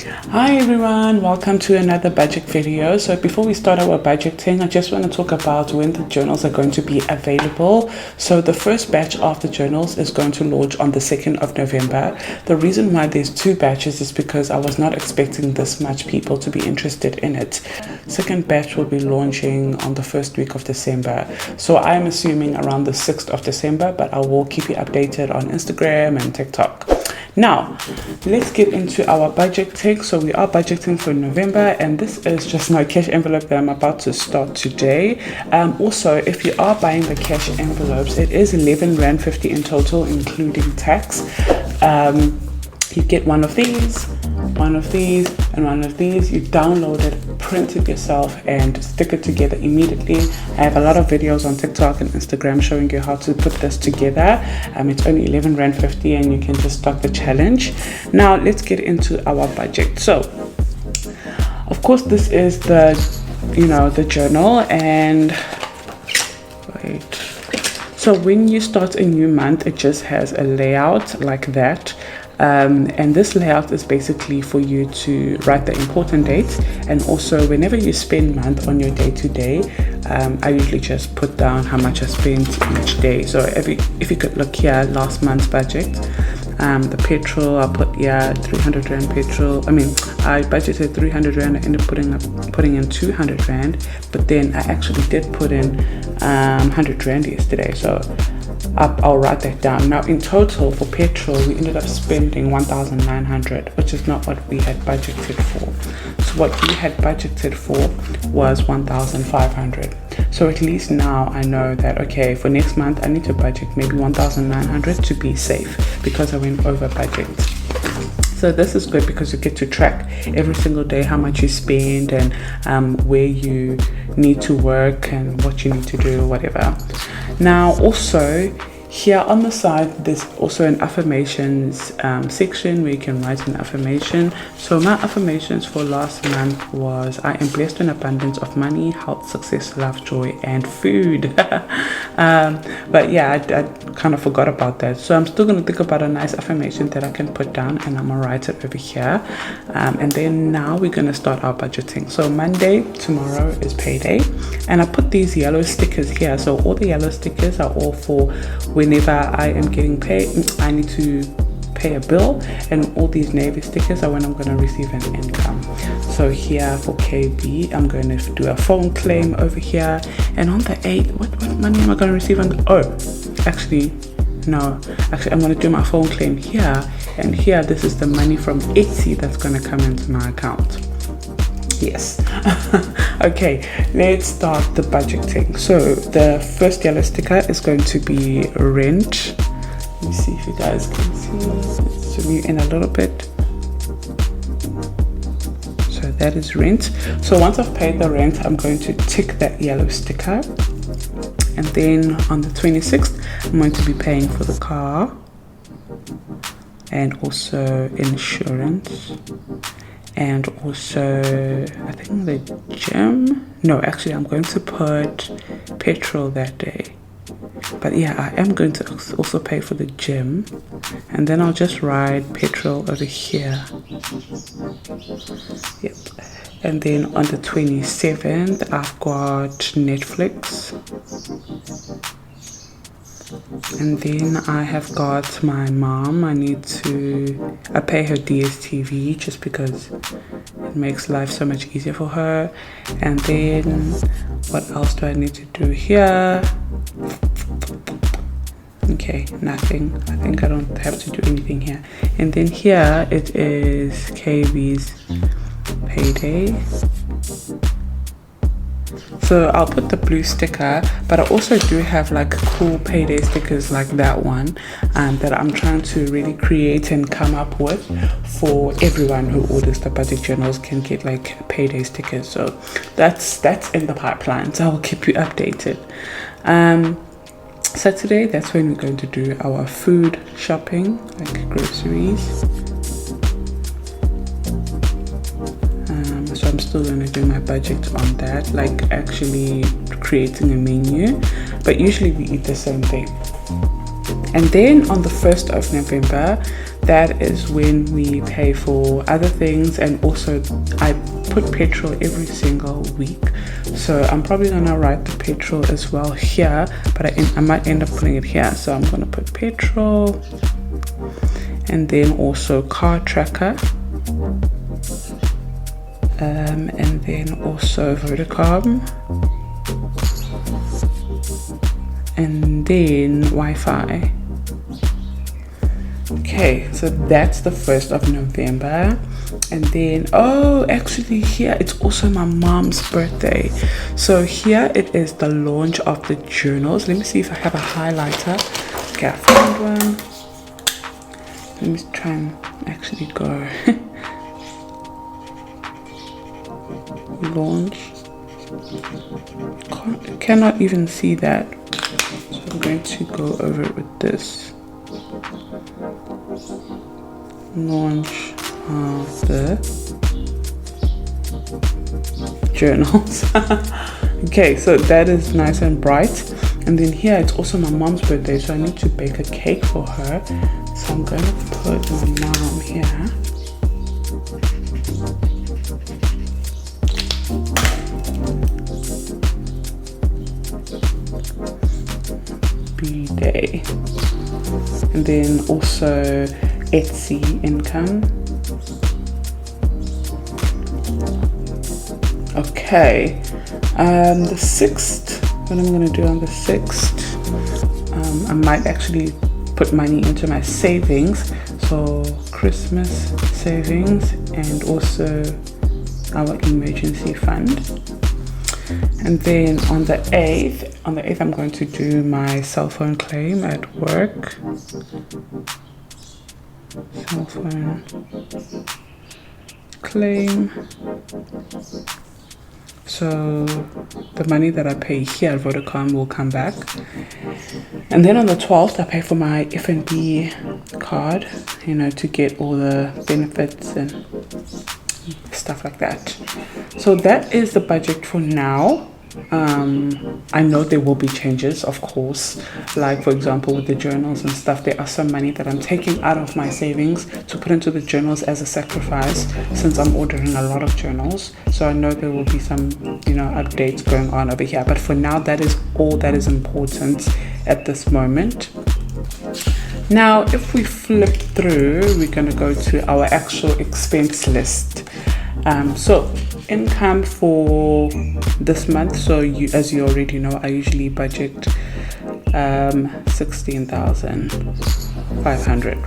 Hi everyone, welcome to another budget video. So before we start our budgeting, I just want to talk about when the journals are going to be available. So the first batch of the journals is going to launch on the 2nd of November. The reason why there's two batches is because I was not expecting this much people to be interested in it. Second batch will be launching on the first week of December. So I'm assuming around the 6th of December, but I will keep you updated on Instagram and TikTok. Now, let's get into our budgeting. So we are budgeting for November, and this is just my cash envelope that I'm about to start today. Also, if you are buying the cash envelopes, it is R11.50 in total, including tax. You get one of these, and one of these. You download it, print it yourself, and stick it together immediately. I have a lot of videos on TikTok and Instagram showing you how to put this together. It's only R11.50 and you can just start the challenge. Now let's get into our budget. So of course this is the journal, and wait. So when you start a new month, it just has a layout like that. And this layout is basically for you to write the important dates, and also whenever you spend month on your day-to-day, I usually just put down how much I spent each day. So if you could look here, last month's budget, the petrol, I put 300 Rand petrol. I budgeted 300 Rand. I ended up putting in 200 Rand, but then I actually did put in 100 Rand yesterday. So I'll write that down. Now in total for petrol, we ended up spending 1,900, which is not what we had budgeted for. So what we had budgeted for was 1,500. So at least now I know that, okay, for next month I need to budget maybe 1,900 to be safe, because I went over budget. So this is good because you get to track every single day how much you spend, and where you need to work and what you need to do, whatever. Now also here on the side, there's also an affirmations section where you can write an affirmation. So my affirmations for last month was, I am blessed in abundance of money, health, success, love, joy, and food. But yeah, I kind of forgot about that. So I'm still going to think about a nice affirmation that I can put down, and I'm going to write it over here. And then now we're going to start our budgeting. So Monday, tomorrow is payday. And I put these yellow stickers here. So all the yellow stickers are all for whenever I am getting paid, I need to pay a bill, and all these navy stickers are when I'm going to receive an income. So here for KB, I'm going to do a phone claim over here, and on the 8th, what money am I going to receive on the, actually I'm going to do my phone claim here, and here this is the money from Etsy that's going to come into my account. Yes. Okay, let's start the budgeting. So the first yellow sticker is going to be rent. Let me see if you guys can see. Let's zoom you in a little bit. So that is rent. So once I've paid the rent, I'm going to tick that yellow sticker, and then on the 26th I'm going to be paying for the car and also insurance, and also I think the gym. No, actually I'm going to put petrol that day, but yeah, I am going to also pay for the gym, and then I'll just ride petrol over here. Yep. And then on the 27th I've got Netflix, and then I have got my mom. I pay her DSTV just because it makes life so much easier for her. And then what else do I need to do here? Okay, nothing. I think I don't have to do anything here. And then here it is KB's payday. So I'll put the blue sticker, but I also do have like cool payday stickers like that one, that I'm trying to really create and come up with for everyone who orders the budget journals can get like payday stickers. So that's in the pipeline, so I'll keep you updated. Saturday, that's when we're going to do our food shopping, like groceries. So I'm still going to do my budget on that, like actually creating a menu, but usually we eat the same thing. And then on the 1st of November, that is when we pay for other things, and also I put petrol every single week. So I'm probably gonna write the petrol as well here, but I might end up putting it here. So I'm gonna put petrol, and then also car tracker, and then also Vodacom, and then Wi-Fi. Okay, so that's the 1st of November. And then, oh, actually here it's also my mom's birthday. So here it is the launch of the journals. Let me see if I have a highlighter. Okay, I found one. Let me try and actually go. Launch. Cannot even see that. So I'm going to go over it with this. Launch of the journals. Okay, so that is nice and bright. And then here it's also my mom's birthday, so I need to bake a cake for her. So I'm going to put my mom here. B-Day. And then also Etsy income. Okay, the 6th, what I'm going to do on the 6th, I might actually put money into my savings, so Christmas savings, and also our emergency fund. And then on the 8th, I'm going to do my cell phone claim at work. Cell phone claim. So the money that I pay here at Vodacom will come back. And then on the 12th, I pay for my F&B card, you know, to get all the benefits and stuff like that. So that is the budget for now. I know there will be changes, of course, like for example with the journals and stuff. There are some money that I'm taking out of my savings to put into the journals as a sacrifice, since I'm ordering a lot of journals. So I know there will be some, you know, updates going on over here, but for now that is all that is important at this moment. Now if we flip through, we're going to go to our actual expense list. So income for this month, so as you already know, I usually budget 16,500.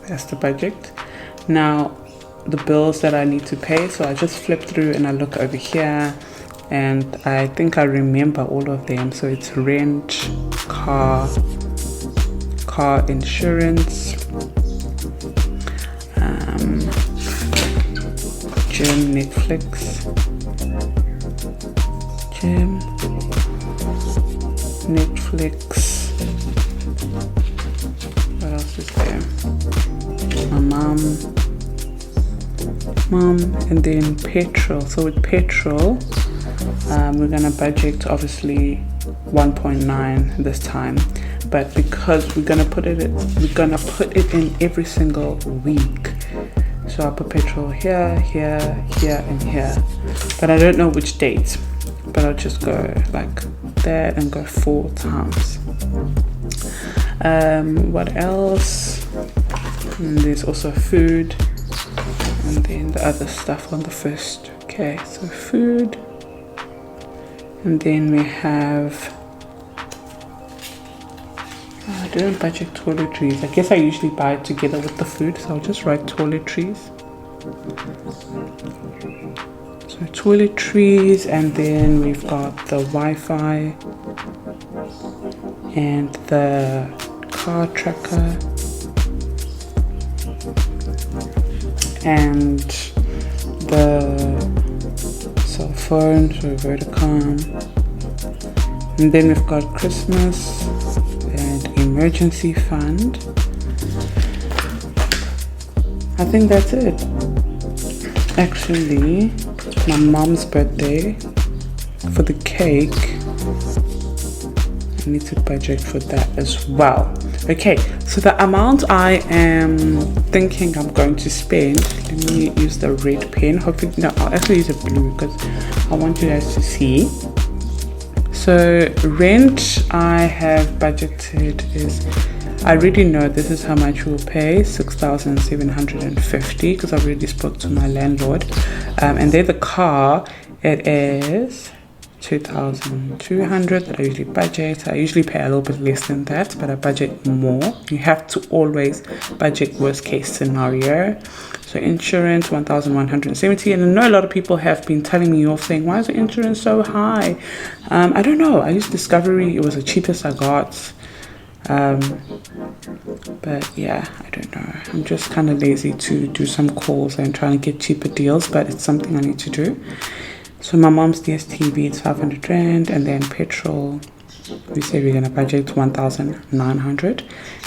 That's the budget. Now the bills that I need to pay, so I just flip through and I look over here, and I think I remember all of them. So it's rent, car insurance, gym, Netflix, what else is there? My mom, and then petrol. So with petrol, we're gonna budget obviously 1.9 this time, but because we're gonna put it in every single week. So I'll put petrol here, here, here, and here. But I don't know which dates. But I'll just go like that and go 4 times. What else? And there's also food. And then the other stuff on the 1st. Okay, so food. And then we have... I didn't budget toiletries. I guess I usually buy it together with the food, so I'll just write toiletries. So toiletries, and then we've got the Wi-Fi and the car tracker and the cell phone, so Vodacom. And then we've got Christmas and emergency fund. I think that's it. Actually, my mom's birthday, for the cake, I need to budget for that as well. Okay, so the amount I am thinking I'm going to spend, let me use the red pen. Hopefully, no, I'll actually use a blue because I want you guys to see. So rent I have budgeted is, I already know this is how much we'll pay, 6,750, because I already spoke to my landlord. And then the car, it is 2,200 that I usually budget. I usually pay a little bit less than that, but I budget more. You have to always budget worst case scenario. So insurance 1,170, and I know a lot of people have been telling me off saying, why is the insurance so high? I don't know. I used Discovery. It was the cheapest I got. But yeah, I don't know. I'm just kind of lazy to do some calls and trying to get cheaper deals, but it's something I need to do. So my mom's DSTV, it's 500 rand, and then petrol, we say we're gonna budget 1,900,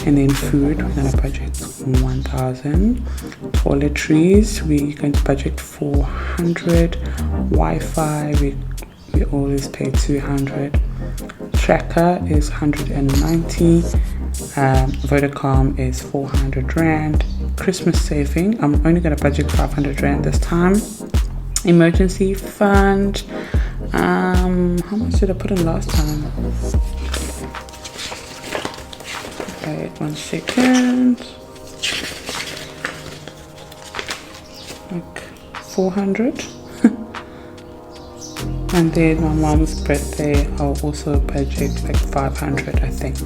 and then food, we're gonna budget 1,000. Toiletries, we're going to budget 400. Wi-Fi, we always pay 200. Tracker is 190. Vodacom is 400 rand. Christmas saving, I'm only gonna budget 500 rand this time. Emergency fund, how much did I put in last time? Okay, 1 second. Like 400. And then my mom's birthday, I'll also budget like 500, I think.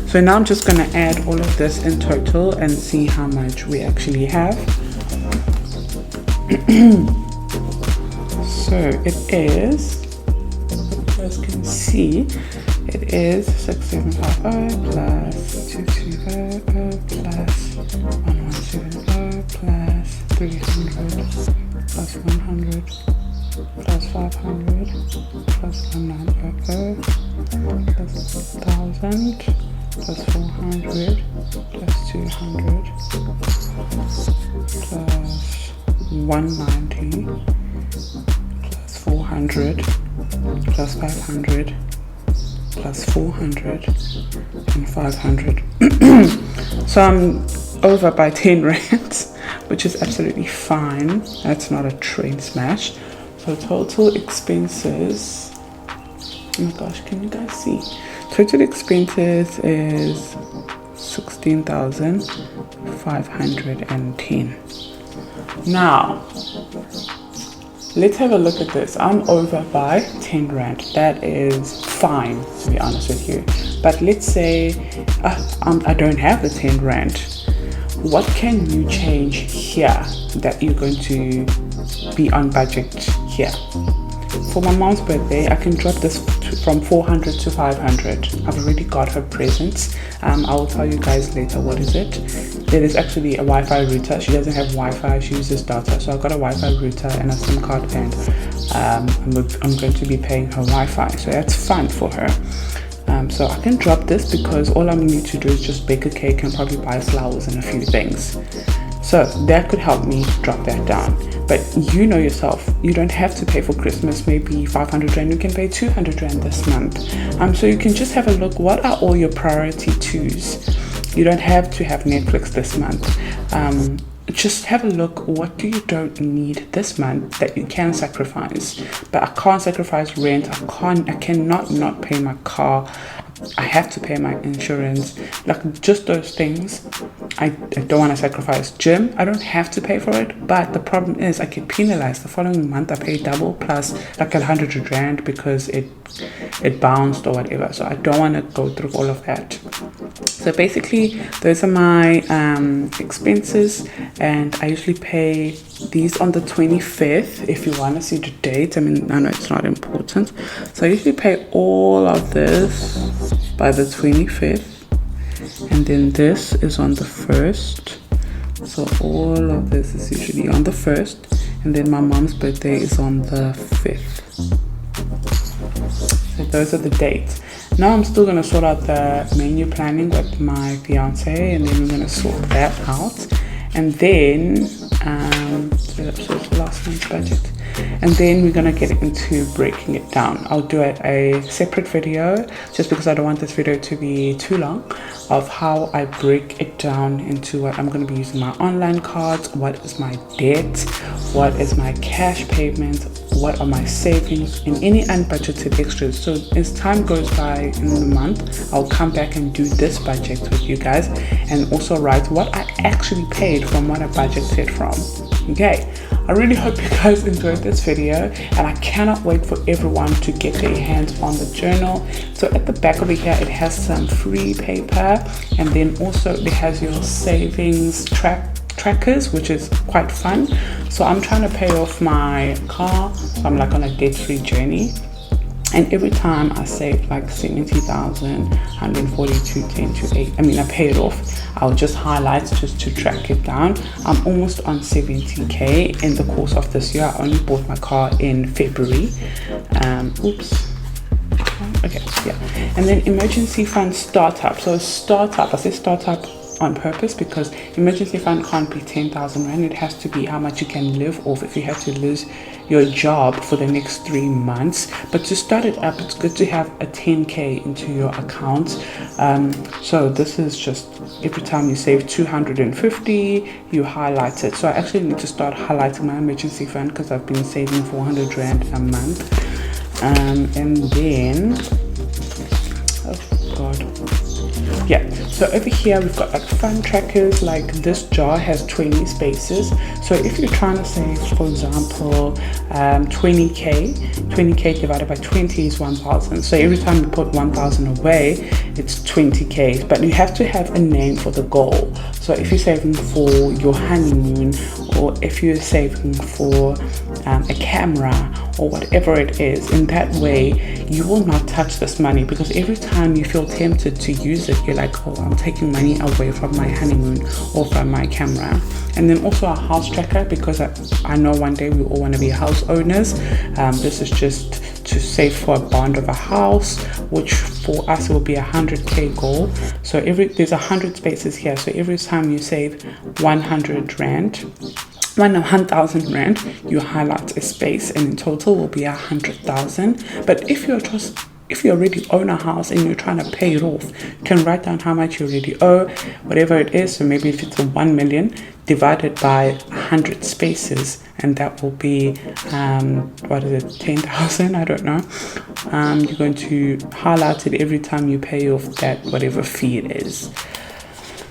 So now I'm just gonna add all of this in total and see how much we actually have. So it is, you guys can see, it is 6750 plus 2250 plus 1170 plus 300 plus 100 plus 500 plus 1900 plus 1000 plus 400 plus 200 plus 190 plus 400 plus 500 plus 400 and 500. So I'm over by 10 rands, which is absolutely fine. That's not a train smash. So total expenses, oh my gosh, can you guys see? Total expenses is 16,510. Now let's have a look at this. I'm over by 10 rand. That is fine, to be honest with you. But let's say I don't have the 10 rand. What can you change here that you're going to be on budget here? For my mom's birthday, I can drop this from 400 to 500. I've already got her presents. I will tell you guys later what is it. It is actually a Wi-Fi router. She doesn't have Wi-Fi, she uses data. So I've got a Wi-Fi router and a SIM card, and I'm going to be paying her Wi-Fi. So that's fun for her. So I can drop this because all I need to do is just bake a cake and probably buy flowers and a few things. So that could help me drop that down. But you know yourself, you don't have to pay for Christmas maybe 500 rand, you can pay 200 rand this month. So you can just have a look, what are all your priority twos? You don't have to have Netflix this month. Just have a look, what do you don't need this month that you can sacrifice? But I can't sacrifice rent, I cannot not pay my car, I have to pay my insurance, like just those things. I don't want to sacrifice. Gym, I don't have to pay for it, but the problem is I get penalized. The following month I pay double plus like 100 rand because it bounced or whatever. So I don't want to go through all of that. So basically those are my expenses, and I usually pay these on the 25th. If you want to see the date, I mean, I know it's not important. So I usually pay all of this by the 25th, and then this is on the 1st. So all of this is usually on the 1st, and then my mom's birthday is on the 5th. So those are the dates. Now I'm still going to sort out the menu planning with my fiance, and then we're going to sort that out. And then so that's last month's budget. And then we're going to get into breaking it down. I'll do a separate video just because I don't want this video to be too long, of how I break it down into what I'm going to be using my online cards, what is my debt, what is my cash payment, what are my savings, and any unbudgeted extras. So as time goes by in the month, I'll come back and do this budget with you guys, and also write what I actually paid from what I budgeted from. Okay, I really hope you guys enjoyed this video, and I cannot wait for everyone to get their hands on the journal. So at the back over here, it has some free paper, and then also it has your savings trackers, which is quite fun. So I'm trying to pay off my car, so I'm like on a debt-free journey. And every time I save like 70,000, 142, 10 to 8, I mean, I pay it off. I'll just highlight just to track it down. I'm almost on 70k in the course of this year. I only bought my car in February. Oops. Okay, yeah. And then emergency fund startup. So startup, I say startup on purpose because emergency fund can't be 10,000 rand. It has to be how much you can live off if you have to lose your job for the next 3 months. But to start it up, it's good to have a 10k into your account. So this is just every time you save 250, you highlight it. So I actually need to start highlighting my emergency fund because I've been saving 400 rand a month. And then, oh god, yeah, so over here we've got like fund trackers. Like this jar has 20 spaces, so if you're trying to save, for example, 20k divided by 20 is 1,000. So every time you put 1,000 away, it's 20k, but you have to have a name for the goal. So if you're saving for your honeymoon, or if you're saving for a camera, or whatever it is, in that way you will not touch this money, because every time you feel tempted to use it, you're like, oh, I'm taking money away from my honeymoon or from my camera. And then also a house tracker, because I know one day we all want to be house owners. This is just to save for a bond of a house, which for us will be 100k goal. So there's 100 spaces here, so every time you save 100,000 rand, you highlight a space, and in total will be 100,000. But if you already own a house and you're trying to pay it off, you can write down how much you already owe, whatever it is. So maybe if it's a 1 million divided by 100 spaces, and that will be what is it, 10,000? I don't know. You're going to highlight it every time you pay off that whatever fee it is.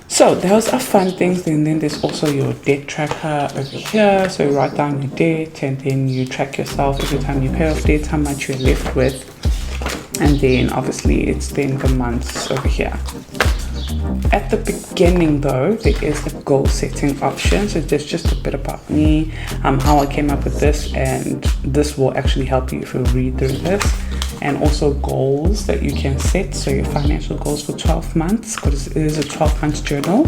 So those are fun things. And then there's also your debt tracker over here. So you write down your debt, and then you track yourself every time you pay off debt, how much you're left with. And then obviously it's then the months over here. At the beginning though, there is a goal setting option. So there's just a bit about me, how I came up with this, and this will actually help you if you read through this. And also goals that you can set, so your financial goals for 12 months, because it is a 12-month journal.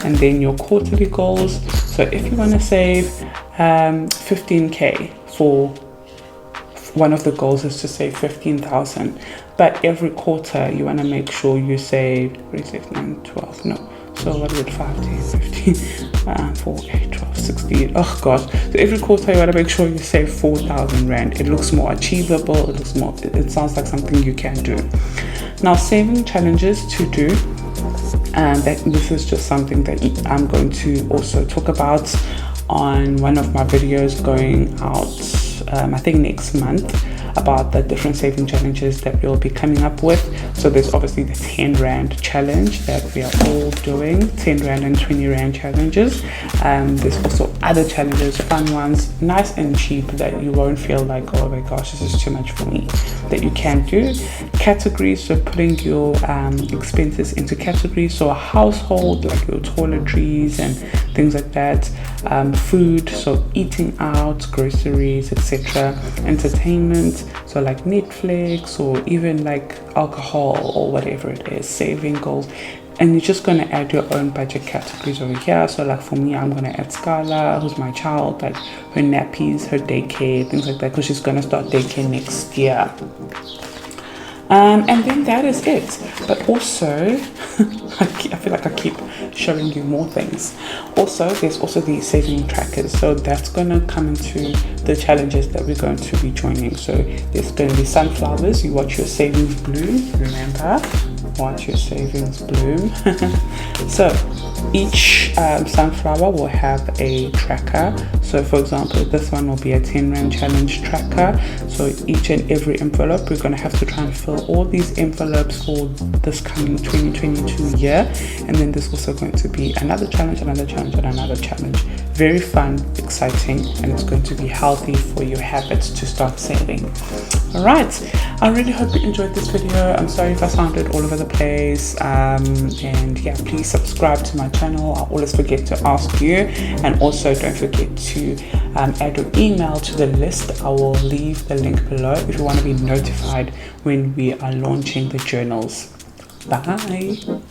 And then your quarterly goals. So if you want to save 15k, for one of the goals is to save 15,000, but every quarter you want to make sure you save 9, 12, no, so what is it, 5, 10, 15, 4, 8, 12, 16, oh gosh. So every quarter you want to make sure you save 4,000 rand. It looks more achievable, it sounds like something you can do. Now, saving challenges to do, and this is just something that I'm going to also talk about on one of my videos going out, I think next month, about the different saving challenges that we'll be coming up with. So there's obviously the 10 Rand challenge that we are all doing, 10 Rand and 20 Rand challenges. There's also other challenges, fun ones, nice and cheap, that you won't feel like, oh my gosh, this is too much for me, that you can do. Categories, so putting your expenses into categories, so a household, like your toiletries and things like that. Food, so eating out, groceries, etc. Entertainment, so like Netflix, or even like alcohol or whatever it is. Saving goals, and you're just going to add your own budget categories over here. So like for me, I'm going to add Skylar, who's my child, like her nappies, her daycare, things like that, because she's going to start daycare next year. And then that is it. But also I feel like I keep showing you more things. Also, there's also the saving trackers, so that's going to come into the challenges that we're going to be joining. So there's going to be sunflowers. You watch your savings bloom, remember, watch your savings bloom. So each sunflower will have a tracker. So for example, this one will be a 10 rand challenge tracker. So each and every envelope, we're going to have to try and fill all these envelopes for this coming 2022 year. And then there's also going to be another challenge, another challenge, and another challenge. Very fun, exciting, and it's going to be healthy for your habits to start saving. All right, I really hope you enjoyed this video. I'm sorry if I sounded all over the place, and yeah, please subscribe to my channel. I always forget to ask you, and also don't forget to add your email to the list. I will leave the link below if you want to be notified when we are launching the journals. Bye.